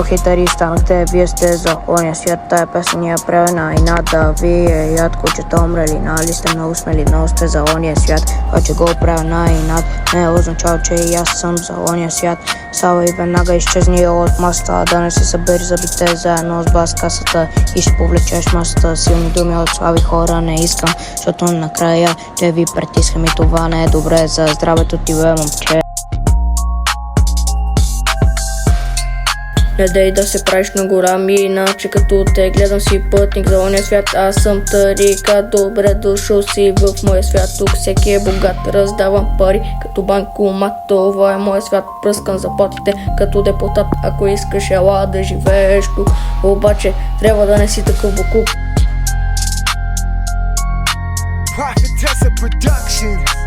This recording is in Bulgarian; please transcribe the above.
хитари станахте, вие сте за оня свят. Тая песен ни е правена и нада. Вие яд кучета умрели, нали сте много смели, много сте за оня свят. Това, че го правя на инат, не означава, че и аз съм за оня свят. Става и веднага изчезни от маста, да не се събери зъбите заедно с бас касата и ще повлечеш масата. Силни думи от слаби хора не искам, защото накрая ще ви притискам и това не е добре за здравето ти, бе, момче. Не дей да се правиш на гора ми, иначе като те гледам си пътник за оня свят. Аз съм тарика, добре дошъл си в моя свят. Тук всеки е богат, раздавам пари като банкомат. Това е моя свят, пръскан заплатите като депутат. Ако искаш ела да живееш тук, обаче трябва да не си такъв бокук. Prophetessa Productions.